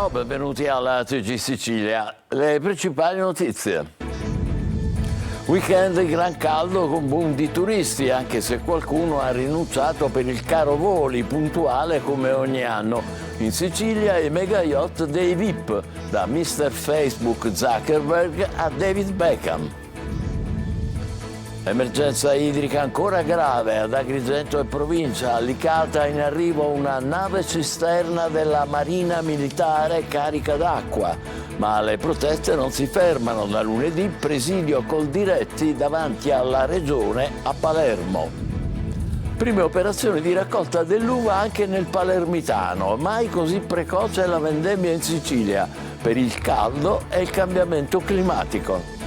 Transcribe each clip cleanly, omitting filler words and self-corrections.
Buongiorno, benvenuti alla TG Sicilia. Le principali notizie. Weekend gran caldo con boom di turisti, anche se qualcuno ha rinunciato per il caro voli puntuale come ogni anno. In Sicilia i mega yacht dei VIP, da Mr. Facebook Zuckerberg a David Beckham. Emergenza idrica ancora grave ad Agrigento e provincia, a Licata in arrivo una nave cisterna della Marina Militare carica d'acqua, ma le proteste non si fermano. Da lunedì presidio Coldiretti davanti alla regione a Palermo. Prime operazioni di raccolta dell'uva anche nel palermitano, mai così precoce la vendemmia in Sicilia per il caldo e il cambiamento climatico.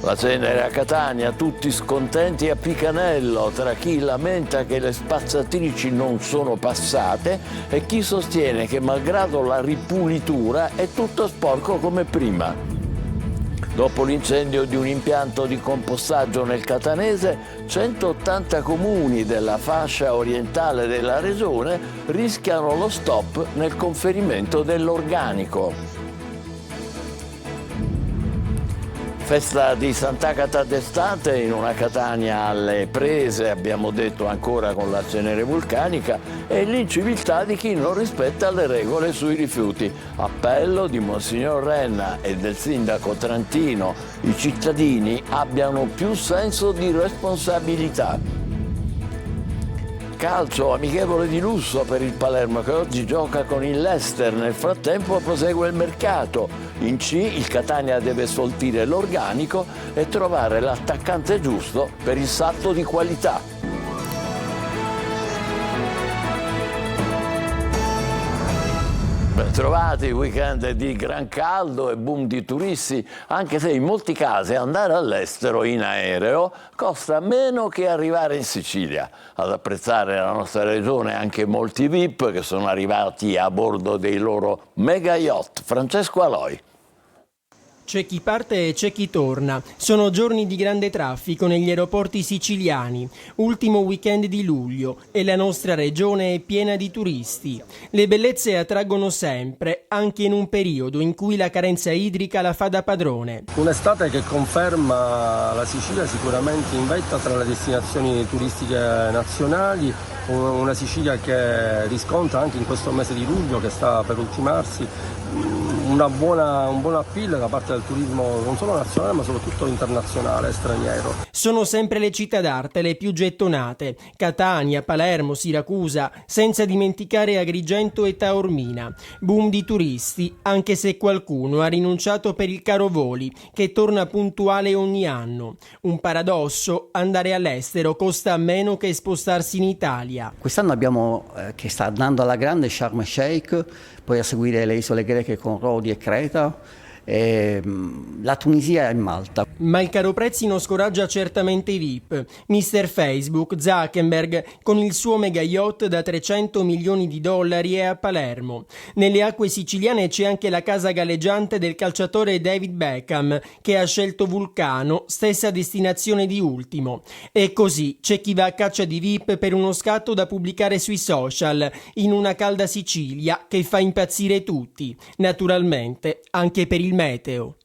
La cenere a Catania, tutti scontenti a Picanello, tra chi lamenta che le spazzatrici non sono passate e chi sostiene che malgrado la ripulitura è tutto sporco come prima. Dopo l'incendio di un impianto di compostaggio nel Catanese, 180 comuni della fascia orientale della regione rischiano lo stop nel conferimento dell'organico. Festa di Sant'Agata d'estate in una Catania alle prese, abbiamo detto ancora con la cenere vulcanica, e l'inciviltà di chi non rispetta le regole sui rifiuti. Appello di Monsignor Renna e del sindaco Trantino: i cittadini abbiano più senso di responsabilità. Calcio, amichevole di lusso per il Palermo che oggi gioca con il Leicester, nel frattempo prosegue il mercato. In C il Catania deve sfoltire l'organico e trovare l'attaccante giusto per il salto di qualità. Trovati, weekend di gran caldo e boom di turisti, anche se in molti casi andare all'estero in aereo costa meno che arrivare in Sicilia. Ad apprezzare la nostra regione anche molti VIP che sono arrivati a bordo dei loro mega yacht. Francesco Aloi. C'è chi parte e c'è chi torna. Sono giorni di grande traffico negli aeroporti siciliani. Ultimo weekend di luglio e la nostra regione è piena di turisti. Le bellezze attraggono sempre, anche in un periodo in cui la carenza idrica la fa da padrone. Un'estate che conferma la Sicilia sicuramente in vetta tra le destinazioni turistiche nazionali, una Sicilia che riscontra anche in questo mese di luglio che sta per ultimarsi un buon appeal da parte del turismo non solo nazionale ma soprattutto internazionale, straniero. Sono sempre le città d'arte le più gettonate: Catania, Palermo, Siracusa, senza dimenticare Agrigento e Taormina. Boom di turisti, anche se qualcuno ha rinunciato per il caro voli, che torna puntuale ogni anno. Un paradosso: andare all'estero costa meno che spostarsi in Italia. Quest'anno abbiamo che sta andando alla grande Sharm el Sheikh, poi a seguire le isole greche con Rodi e Creta, la Tunisia e Malta. Ma il caro prezzi non scoraggia certamente i VIP. Mr. Facebook Zuckerberg con il suo mega yacht da $300 milioni è a Palermo. Nelle acque siciliane c'è anche la casa galleggiante del calciatore David Beckham, che ha scelto Vulcano, stessa destinazione di Ultimo. E così c'è chi va a caccia di VIP per uno scatto da pubblicare sui social, in una calda Sicilia che fa impazzire tutti, naturalmente anche per il meteo.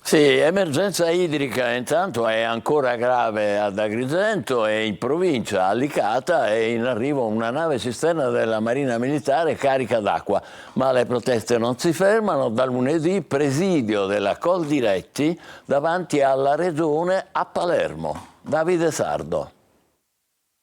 Sì, emergenza idrica intanto è ancora grave ad Agrigento e in provincia a Licata è in arrivo una nave cisterna della Marina Militare carica d'acqua, ma le proteste non si fermano. Da lunedì presidio della Coldiretti davanti alla regione a Palermo. Davide Sardo.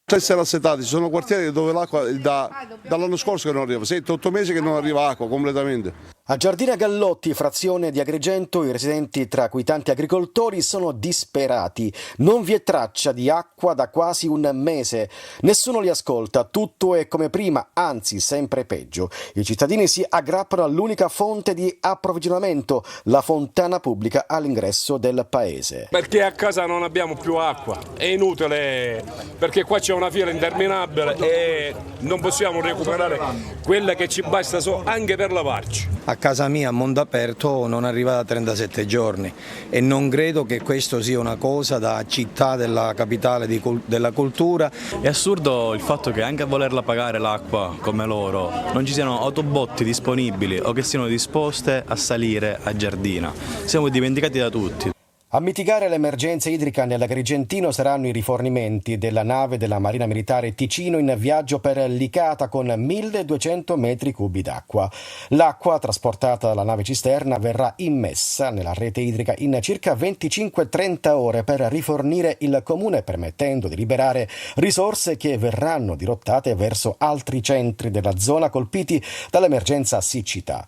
Essere assetati, ci sono quartieri dove l'acqua dall'anno scorso che non arriva, 7-8 mesi che non arriva acqua completamente. A Giardina Gallotti, frazione di Agrigento, i residenti, tra cui tanti agricoltori, sono disperati. Non vi è traccia di acqua da quasi un mese. Nessuno li ascolta, tutto è come prima, anzi sempre peggio. I cittadini si aggrappano all'unica fonte di approvvigionamento, la fontana pubblica all'ingresso del paese. Perché a casa non abbiamo più acqua, è inutile, perché qua c'è una fila interminabile e non possiamo recuperare quella che ci basta anche per lavarci. a casa mia a mondo aperto non arriva da 37 giorni e non credo che questo sia una cosa da città della capitale della cultura. È assurdo il fatto che anche a volerla pagare l'acqua come loro non ci siano autobotti disponibili o che siano disposte a salire a Giardina. Siamo dimenticati da tutti. A mitigare l'emergenza idrica nell'Agrigentino saranno i rifornimenti della nave della Marina Militare Ticino in viaggio per Licata con 1.200 metri cubi d'acqua. L'acqua trasportata dalla nave cisterna verrà immessa nella rete idrica in circa 25-30 ore per rifornire il comune, permettendo di liberare risorse che verranno dirottate verso altri centri della zona colpiti dall'emergenza siccità.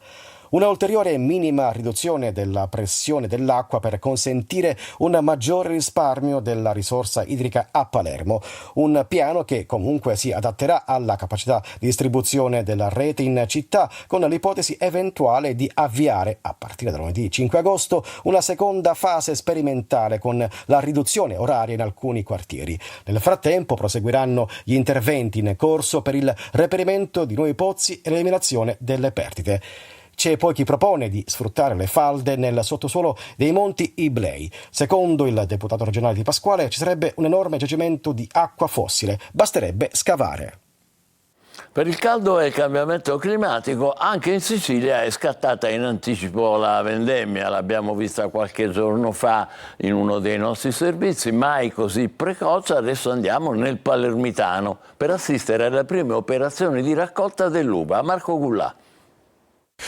Una ulteriore minima riduzione della pressione dell'acqua per consentire un maggiore risparmio della risorsa idrica a Palermo, un piano che comunque si adatterà alla capacità di distribuzione della rete in città, con l'ipotesi eventuale di avviare, a partire da lunedì 5 agosto, una seconda fase sperimentale con la riduzione oraria in alcuni quartieri. Nel frattempo proseguiranno gli interventi in corso per il reperimento di nuovi pozzi e l'eliminazione delle perdite. C'è poi chi propone di sfruttare le falde nel sottosuolo dei monti Iblei. Secondo il deputato regionale di Pasquale ci sarebbe un enorme giacimento di acqua fossile, basterebbe scavare. Per il caldo e il cambiamento climatico anche in Sicilia è scattata in anticipo la vendemmia, l'abbiamo vista qualche giorno fa in uno dei nostri servizi, mai così precoce. Adesso andiamo nel Palermitano per assistere alle prime operazioni di raccolta dell'uva. Marco Gullà.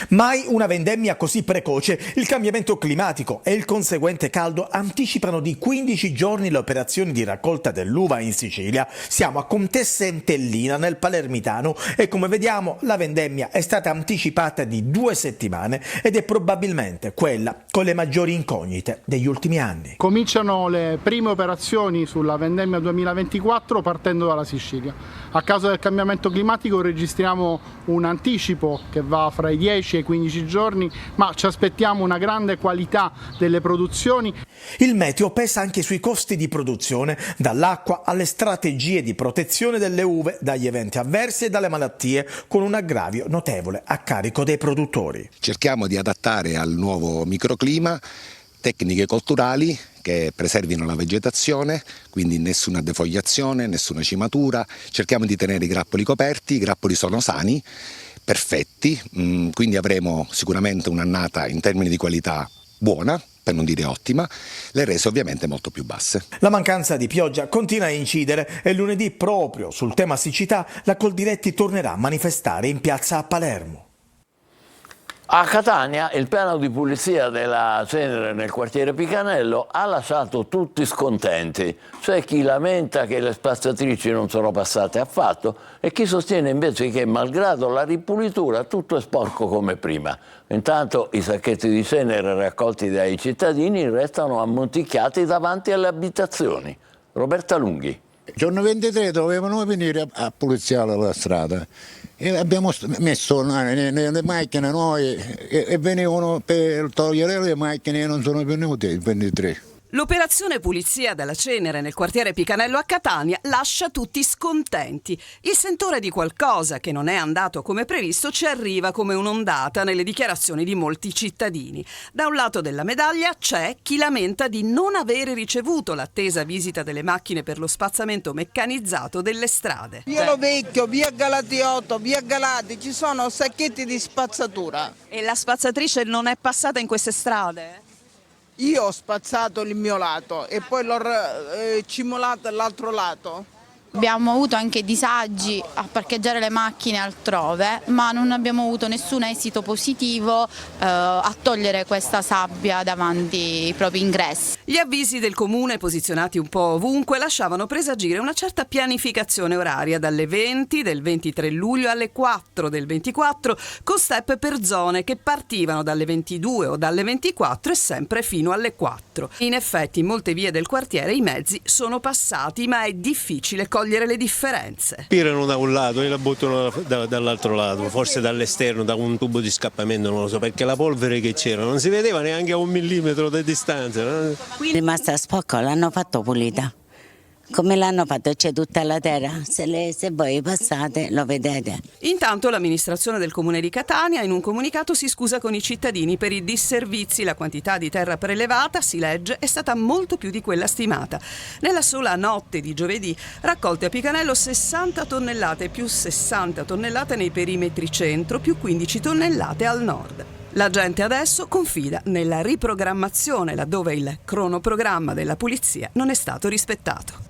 Mai una vendemmia così precoce. Il cambiamento climatico e il conseguente caldo anticipano di 15 giorni le operazioni di raccolta dell'uva in Sicilia. Siamo a Contessa Entellina nel Palermitano e come vediamo la vendemmia è stata anticipata di 2 settimane ed è probabilmente quella con le maggiori incognite degli ultimi anni. Cominciano le prime operazioni sulla vendemmia 2024 partendo dalla Sicilia. A causa del cambiamento climatico registriamo un anticipo che va fra i 10 e 15 giorni, ma ci aspettiamo una grande qualità delle produzioni. Il meteo pesa anche sui costi di produzione, dall'acqua alle strategie di protezione delle uve dagli eventi avversi e dalle malattie, con un aggravio notevole a carico dei produttori. Cerchiamo di adattare al nuovo microclima tecniche colturali che preservino la vegetazione, quindi nessuna defogliazione, nessuna cimatura. Cerchiamo di tenere i grappoli coperti, i grappoli sono sani, perfetti, quindi avremo sicuramente un'annata in termini di qualità buona, per non dire ottima, le rese ovviamente molto più basse. La mancanza di pioggia continua a incidere e lunedì proprio sul tema siccità la Coldiretti tornerà a manifestare in piazza a Palermo. A Catania il piano di pulizia della cenere nel quartiere Picanello ha lasciato tutti scontenti. C'è chi lamenta che le spazzatrici non sono passate affatto e chi sostiene invece che malgrado la ripulitura tutto è sporco come prima. Intanto i sacchetti di cenere raccolti dai cittadini restano ammonticchiati davanti alle abitazioni. Roberta Lunghi. Il giorno 23 dovevano venire a puliziare la strada e abbiamo messo le macchine noi e venivano per togliere le macchine e non sono venuti il 23. L'operazione pulizia della cenere nel quartiere Picanello a Catania lascia tutti scontenti. Il sentore di qualcosa che non è andato come previsto ci arriva come un'ondata nelle dichiarazioni di molti cittadini. Da un lato della medaglia c'è chi lamenta di non avere ricevuto l'attesa visita delle macchine per lo spazzamento meccanizzato delle strade. Via Lo Vecchio, via Galatiotto, via Galati, ci sono sacchetti di spazzatura. E la spazzatrice non è passata in queste strade? Io ho spazzato il mio lato e poi l'ho cimolato l'altro lato. Abbiamo avuto anche disagi a parcheggiare le macchine altrove, ma non abbiamo avuto nessun esito positivo a togliere questa sabbia davanti ai propri ingressi. Gli avvisi del comune, posizionati un po' ovunque, lasciavano presagire una certa pianificazione oraria dalle 20 del 23 luglio alle 4 del 24, con step per zone che partivano dalle 22 o dalle 24 e sempre fino alle 4. In effetti in molte vie del quartiere i mezzi sono passati, ma è difficile cogliere le differenze. Pirano da un lato e la buttano dall'altro lato, forse dall'esterno, da un tubo di scappamento, non lo so, perché la polvere che c'era non si vedeva neanche a 1 millimetro di distanza. Qui è rimasta sporca, l'hanno fatto pulita. Come l'hanno fatto? C'è tutta la terra, se voi passate lo vedete. Intanto l'amministrazione del comune di Catania in un comunicato si scusa con i cittadini per i disservizi. La quantità di terra prelevata, si legge, è stata molto più di quella stimata. Nella sola notte di giovedì raccolte a Picanello 60 tonnellate più 60 tonnellate nei perimetri centro più 15 tonnellate al nord. La gente adesso confida nella riprogrammazione laddove il cronoprogramma della pulizia non è stato rispettato.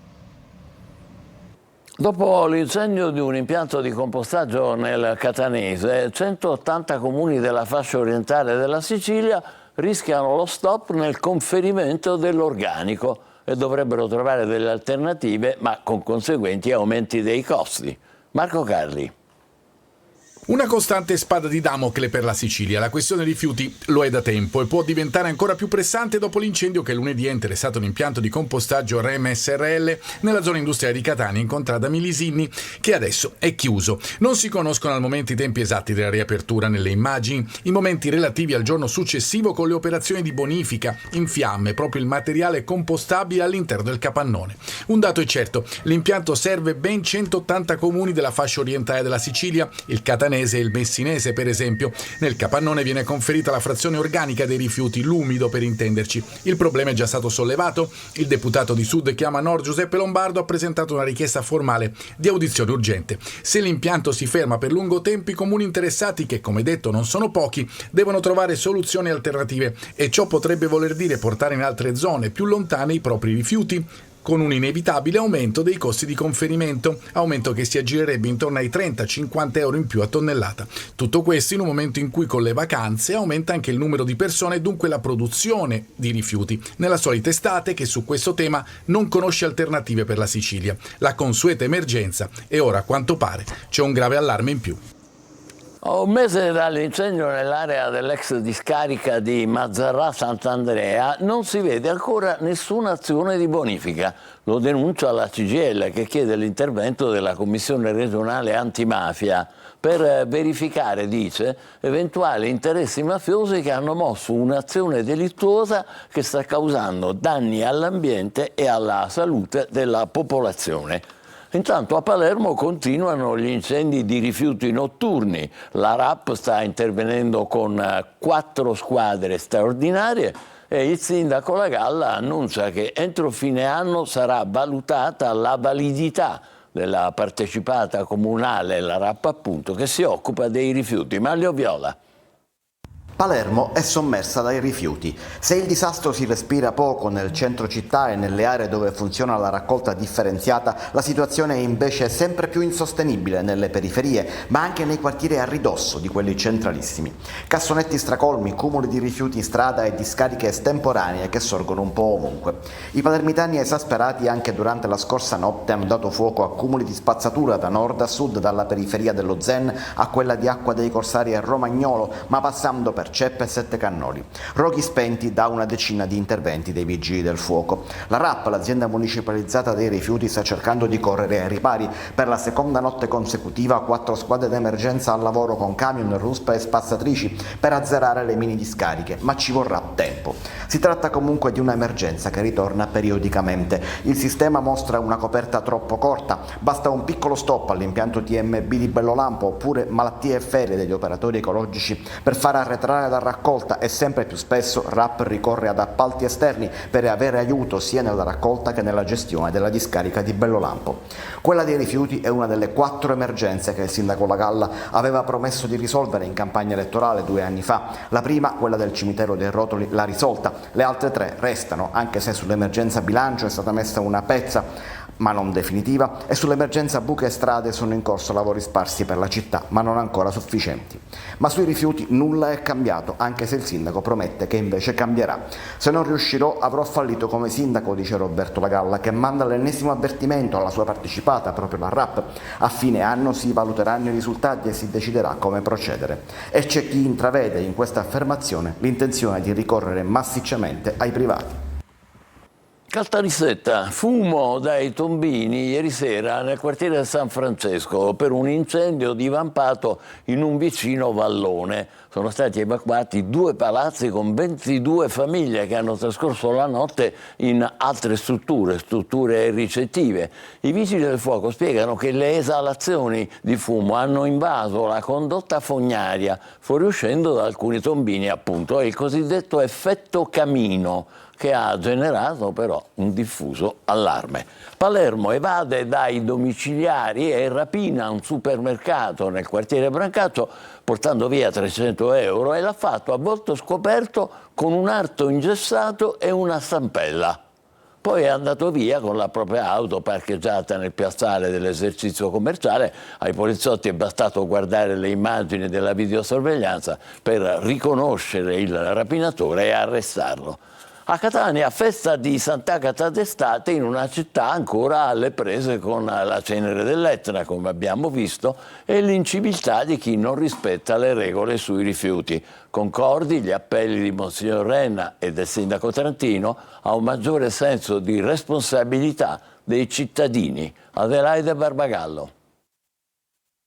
Dopo l'incendio di un impianto di compostaggio nel Catanese, 180 comuni della fascia orientale della Sicilia rischiano lo stop nel conferimento dell'organico e dovrebbero trovare delle alternative, ma con conseguenti aumenti dei costi. Marco Carli. Una costante spada di Damocle per la Sicilia. La questione rifiuti lo è da tempo e può diventare ancora più pressante dopo l'incendio che lunedì ha interessato un impianto di compostaggio REM SRL nella zona industriale di Catania in contrada Milisinni, che adesso è chiuso. Non si conoscono al momento i tempi esatti della riapertura nelle immagini, i momenti relativi al giorno successivo con le operazioni di bonifica in fiamme, proprio il materiale compostabile all'interno del capannone. Un dato è certo, l'impianto serve ben 180 comuni della fascia orientale della Sicilia, il Catanese e il Messinese per esempio. Nel capannone viene conferita la frazione organica dei rifiuti, l'umido per intenderci. Il problema è già stato sollevato, il deputato di Sud Chiama Nord Giuseppe Lombardo ha presentato una richiesta formale di audizione urgente. Se l'impianto si ferma per lungo tempo, i comuni interessati, che come detto non sono pochi, devono trovare soluzioni alternative e ciò potrebbe voler dire portare in altre zone più lontane i propri rifiuti, con un inevitabile aumento dei costi di conferimento, aumento che si aggirerebbe intorno ai 30-50 euro in più a tonnellata. Tutto questo in un momento in cui con le vacanze aumenta anche il numero di persone e dunque la produzione di rifiuti, nella solita estate che su questo tema non conosce alternative per la Sicilia. La consueta emergenza e ora a quanto pare c'è un grave allarme in più. A un mese dall'incendio nell'area dell'ex discarica di Mazzarrà Sant'Andrea non si vede ancora nessuna azione di bonifica. Lo denuncia la CGIL, che chiede l'intervento della Commissione regionale antimafia per verificare, dice, eventuali interessi mafiosi che hanno mosso un'azione delittuosa che sta causando danni all'ambiente e alla salute della popolazione. Intanto a Palermo continuano gli incendi di rifiuti notturni. La RAP sta intervenendo con 4 squadre straordinarie e il sindaco La Galla annuncia che entro fine anno sarà valutata la validità della partecipata comunale, la RAP appunto, che si occupa dei rifiuti. Maglio Viola. Palermo è sommersa dai rifiuti. Se il disastro si respira poco nel centro città e nelle aree dove funziona la raccolta differenziata, la situazione è invece sempre più insostenibile nelle periferie, ma anche nei quartieri a ridosso di quelli centralissimi. Cassonetti stracolmi, cumuli di rifiuti in strada e discariche estemporanee che sorgono un po' ovunque. I palermitani esasperati anche durante la scorsa notte hanno dato fuoco a cumuli di spazzatura da nord a sud, dalla periferia dello Zen a quella di Acqua dei Corsari e Romagnolo, ma passando per Ceppe e Sette Cannoli. Roghi spenti da una decina di interventi dei vigili del fuoco. La RAP, l'azienda municipalizzata dei rifiuti, sta cercando di correre ai ripari. Per la seconda notte consecutiva 4 squadre d'emergenza al lavoro con camion, ruspe e spazzatrici per azzerare le mini discariche, ma ci vorrà tempo. Si tratta comunque di un'emergenza che ritorna periodicamente. Il sistema mostra una coperta troppo corta, basta un piccolo stop all'impianto TMB di Bellolampo oppure malattie e ferie degli operatori ecologici per far arretrare la raccolta, e sempre più spesso RAP ricorre ad appalti esterni per avere aiuto sia nella raccolta che nella gestione della discarica di Bellolampo. Quella dei rifiuti è una delle 4 emergenze che il sindaco La Galla aveva promesso di risolvere in campagna elettorale 2 anni fa. La prima, quella del cimitero dei Rotoli, l'ha risolta. Le altre 3 restano, anche se sull'emergenza bilancio è stata messa una pezza, ma non definitiva, e sull'emergenza buche e strade sono in corso lavori sparsi per la città, ma non ancora sufficienti. Ma sui rifiuti nulla è cambiato, anche se il sindaco promette che invece cambierà. Se non riuscirò avrò fallito come sindaco, dice Roberto La Galla, che manda l'ennesimo avvertimento alla sua partecipata, proprio la RAP. A fine anno si valuteranno i risultati e si deciderà come procedere. E c'è chi intravede in questa affermazione l'intenzione di ricorrere massicciamente ai privati. Caltanissetta, fumo dai tombini ieri sera nel quartiere San Francesco per un incendio divampato in un vicino vallone. Sono stati evacuati 2 palazzi con 22 famiglie che hanno trascorso la notte in altre strutture ricettive. I vigili del fuoco spiegano che le esalazioni di fumo hanno invaso la condotta fognaria, fuoriuscendo da alcuni tombini, appunto, è il cosiddetto effetto camino, che ha generato però un diffuso allarme. Palermo evade dai domiciliari e rapina un supermercato nel quartiere Brancaccio portando via 300 euro e l'ha fatto a volto scoperto con un arto ingessato e una stampella. Poi è andato via con la propria auto parcheggiata nel piazzale dell'esercizio commerciale. Ai poliziotti è bastato guardare le immagini della videosorveglianza per riconoscere il rapinatore e arrestarlo. A Catania, festa di Sant'Agata d'estate in una città ancora alle prese con la cenere dell'Etna, come abbiamo visto, e l'inciviltà di chi non rispetta le regole sui rifiuti. Concordi gli appelli di Monsignor Renna e del sindaco Trantino a un maggiore senso di responsabilità dei cittadini. Adelaide Barbagallo.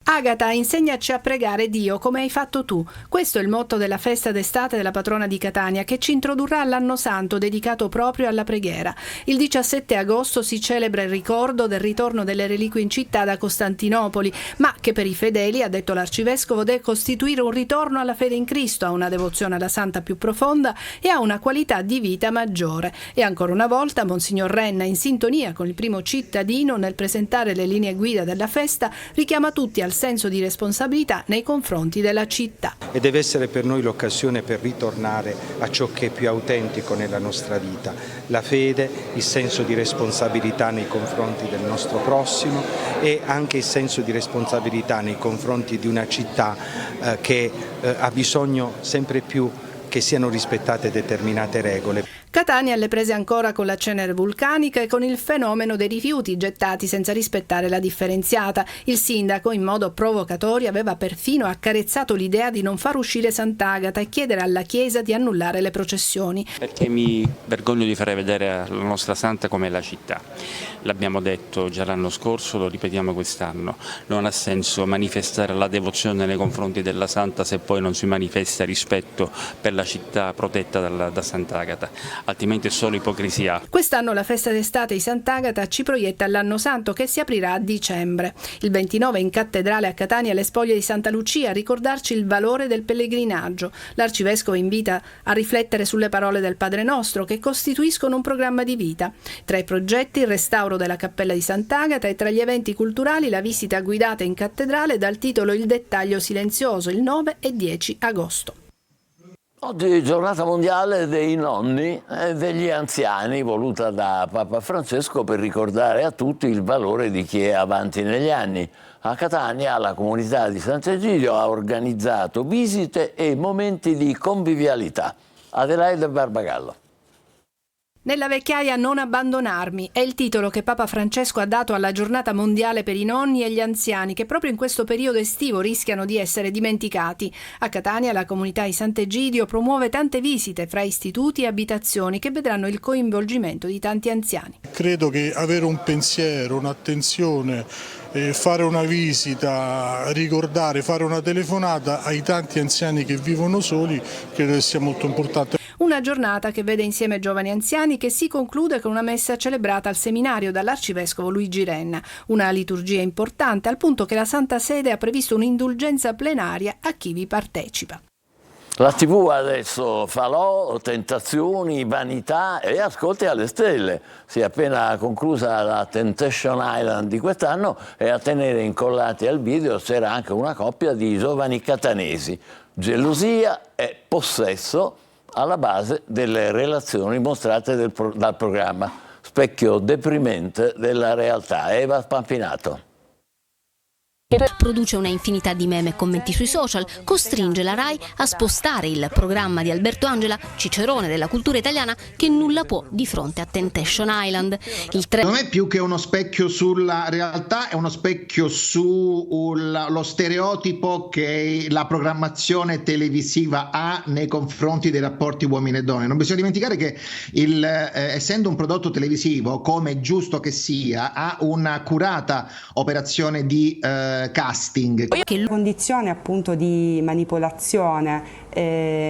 Agata, insegnaci a pregare Dio come hai fatto tu. Questo è il motto della festa d'estate della patrona di Catania, che ci introdurrà all'anno santo dedicato proprio alla preghiera. Il 17 agosto si celebra il ricordo del ritorno delle reliquie in città da Costantinopoli, ma che per i fedeli, ha detto l'arcivescovo, deve costituire un ritorno alla fede in Cristo, a una devozione alla santa più profonda e a una qualità di vita maggiore. E ancora una volta Monsignor Renna, in sintonia con il primo cittadino nel presentare le linee guida della festa, richiama tutti al senso di responsabilità nei confronti della città. E deve essere per noi l'occasione per ritornare a ciò che è più autentico nella nostra vita, la fede, il senso di responsabilità nei confronti del nostro prossimo e anche il senso di responsabilità nei confronti di una città che ha bisogno sempre più che siano rispettate determinate regole. Catania alle prese ancora con la cenere vulcanica e con il fenomeno dei rifiuti gettati senza rispettare la differenziata. Il sindaco, in modo provocatorio, aveva perfino accarezzato l'idea di non far uscire Sant'Agata e chiedere alla Chiesa di annullare le processioni. Perché mi vergogno di fare vedere la nostra santa come la città. L'abbiamo detto già l'anno scorso, lo ripetiamo quest'anno. Non ha senso manifestare la devozione nei confronti della santa se poi non si manifesta rispetto per la città protetta da Sant'Agata. Altrimenti è solo ipocrisia. Quest'anno la festa d'estate di Sant'Agata ci proietta all'anno santo che si aprirà a dicembre. Il 29 in cattedrale a Catania alle spoglie di Santa Lucia a ricordarci il valore del pellegrinaggio. L'arcivescovo invita a riflettere sulle parole del Padre Nostro che costituiscono un programma di vita. Tra i progetti il restauro della cappella di Sant'Agata e tra gli eventi culturali la visita guidata in cattedrale dal titolo Il dettaglio silenzioso il 9 e 10 agosto. Oggi è giornata mondiale dei nonni e degli anziani, voluta da Papa Francesco per ricordare a tutti il valore di chi è avanti negli anni. A Catania la comunità di Sant'Egidio ha organizzato visite e momenti di convivialità. Adelaide Barbagallo. Nella vecchiaia non abbandonarmi è il titolo che Papa Francesco ha dato alla giornata mondiale per i nonni e gli anziani che proprio in questo periodo estivo rischiano di essere dimenticati. A Catania la comunità di Sant'Egidio promuove tante visite fra istituti e abitazioni che vedranno il coinvolgimento di tanti anziani. Credo che avere un pensiero, un'attenzione, fare una visita, ricordare, fare una telefonata ai tanti anziani che vivono soli, credo che sia molto importante. Una giornata che vede insieme giovani e anziani che si conclude con una messa celebrata al seminario dall'arcivescovo Luigi Renna. Una liturgia importante al punto che la Santa Sede ha previsto un'indulgenza plenaria a chi vi partecipa. La TV adesso falò, tentazioni, vanità e ascolti alle stelle. Si è appena conclusa la Temptation Island di quest'anno e a tenere incollati al video c'era anche una coppia di giovani catanesi. Gelosia e possesso alla base delle relazioni mostrate dal programma. Specchio deprimente della realtà. Eva Spampinato. Produce una infinità di meme e commenti sui social, costringe la Rai a spostare il programma di Alberto Angela, cicerone della cultura italiana, che nulla può di fronte a Temptation Island. Non è più che uno specchio sulla realtà, è uno specchio sullo stereotipo che la programmazione televisiva ha nei confronti dei rapporti uomini e donne. Non bisogna dimenticare che essendo un prodotto televisivo, come è giusto che sia, ha una curata operazione di casting. La condizione appunto di manipolazione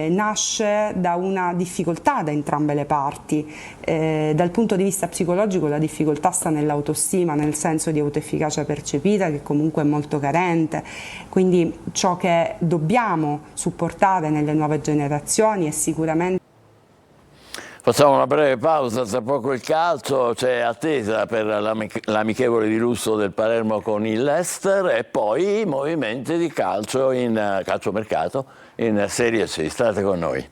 nasce da una difficoltà da entrambe le parti. Dal punto di vista psicologico la difficoltà sta nell'autostima, nel senso di autoefficacia percepita, che comunque è molto carente. Quindi ciò che dobbiamo supportare nelle nuove generazioni è sicuramente... Facciamo una breve pausa, tra poco il calcio, c'è attesa per l'amichevole di lusso del Palermo con il Leicester e poi i movimenti di calcio in calciomercato in Serie C. State con noi.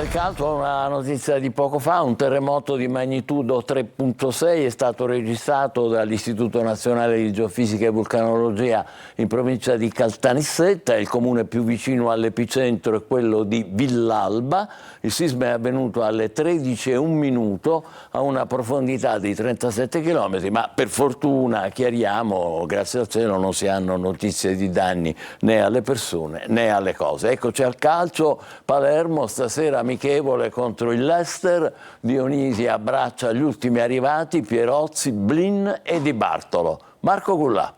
Il calcio, una notizia di poco fa, un terremoto di magnitudo 3.6 è stato registrato dall'Istituto Nazionale di Geofisica e Vulcanologia in provincia di Caltanissetta. Il comune più vicino all'epicentro è quello di Villalba. Il sisma è avvenuto alle 13:01 a una profondità di 37 km, ma per fortuna, chiariamo, grazie al cielo non si hanno notizie di danni né alle persone né alle cose. Eccoci al calcio, Palermo stasera amichevole contro il Leicester. Dionisi abbraccia gli ultimi arrivati, Pierozzi, Blin e Di Bartolo. Marco Gullà.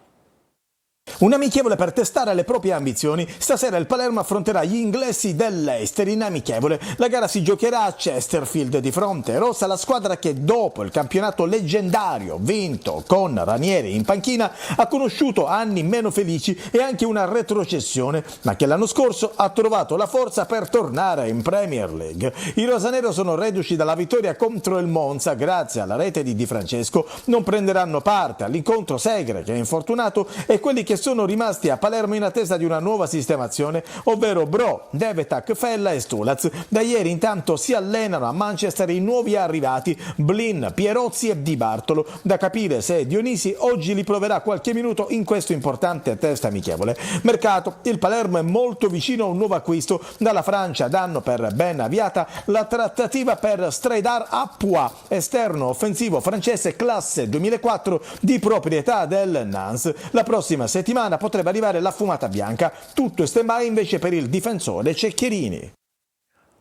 Un amichevole per testare le proprie ambizioni. Stasera il Palermo affronterà gli inglesi del Leicester in amichevole. La gara si giocherà a Chesterfield. Di fronte rossa la squadra che dopo il campionato leggendario vinto con Ranieri in panchina ha conosciuto anni meno felici e anche una retrocessione, ma che l'anno scorso ha trovato la forza per tornare in Premier League. I rosanero sono reduci dalla vittoria contro il Monza grazie alla rete di Di Francesco. Non prenderanno parte all'incontro Segre, che è infortunato, e quelli che sono rimasti a Palermo in attesa di una nuova sistemazione, ovvero Bro, Devetak, Fella e Stulaz. Da ieri intanto si allenano a Manchester i nuovi arrivati Blin, Pierozzi e Di Bartolo. Da capire se Dionisi oggi li proverà qualche minuto in questo importante test amichevole. Mercato, il Palermo è molto vicino a un nuovo acquisto. Dalla Francia danno per ben avviata la trattativa per Streidar Apua, esterno offensivo francese classe 2004 di proprietà del Nantes. La prossima settimana potrebbe arrivare la fumata bianca. Tutto è stand-by invece per il difensore Ceccherini.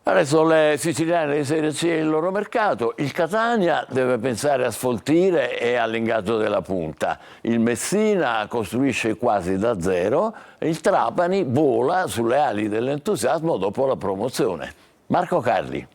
Adesso le siciliane di Serie C e il loro mercato. Il Catania deve pensare a sfoltire e all'ingaggio della punta. Il Messina costruisce quasi da zero. Il Trapani vola sulle ali dell'entusiasmo dopo la promozione. Marco Carli.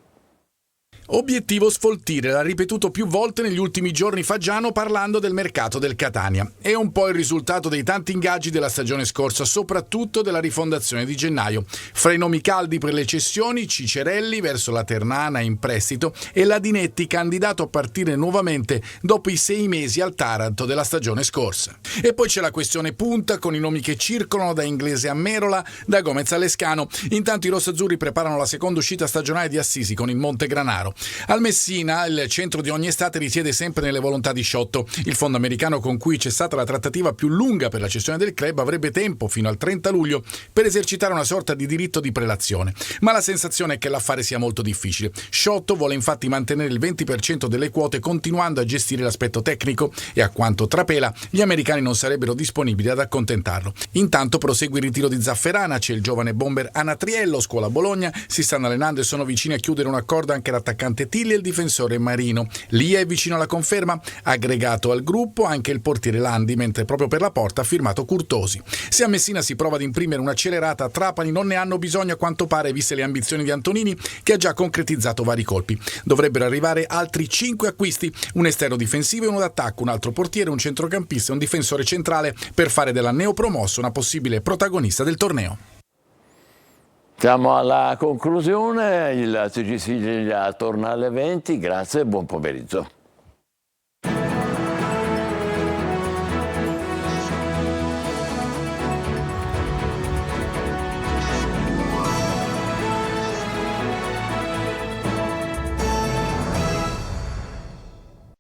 Obiettivo sfoltire, l'ha ripetuto più volte negli ultimi giorni Fagiano parlando del mercato del Catania. È un po' il risultato dei tanti ingaggi della stagione scorsa, soprattutto della rifondazione di gennaio. Fra i nomi caldi per le cessioni, Cicerelli verso la Ternana in prestito e Ladinetti candidato a partire nuovamente dopo i 6 mesi al Taranto della stagione scorsa. E poi c'è la questione punta con i nomi che circolano da Inglese a Merola, da Gomez a Lescano. Intanto i rossazzurri preparano la seconda uscita stagionale di Assisi con il Montegranaro. Al Messina il centro di ogni estate risiede sempre nelle volontà di Sciotto. Il fondo americano con cui c'è stata la trattativa più lunga per la cessione del club avrebbe tempo fino al 30 luglio per esercitare una sorta di diritto di prelazione. Ma la sensazione è che l'affare sia molto difficile. Sciotto vuole infatti mantenere il 20% delle quote continuando a gestire l'aspetto tecnico e a quanto trapela gli americani non sarebbero disponibili ad accontentarlo. Intanto prosegue il ritiro di Zafferana, c'è il giovane bomber Anatriello, scuola Bologna, si stanno allenando e sono vicini a chiudere un accordo anche l'attaccante Tilli e il difensore Marino. Lì è vicino alla conferma, aggregato al gruppo anche il portiere Landi, mentre proprio per la porta ha firmato Curtosi. Se a Messina si prova ad imprimere un'accelerata, Trapani non ne hanno bisogno a quanto pare, viste le ambizioni di Antonini, che ha già concretizzato vari colpi. Dovrebbero arrivare altri 5 acquisti, un esterno difensivo e uno d'attacco, un altro portiere, un centrocampista e un difensore centrale per fare della neopromossa una possibile protagonista del torneo. Siamo alla conclusione, il TG Sicilia torna alle 20, grazie e buon pomeriggio.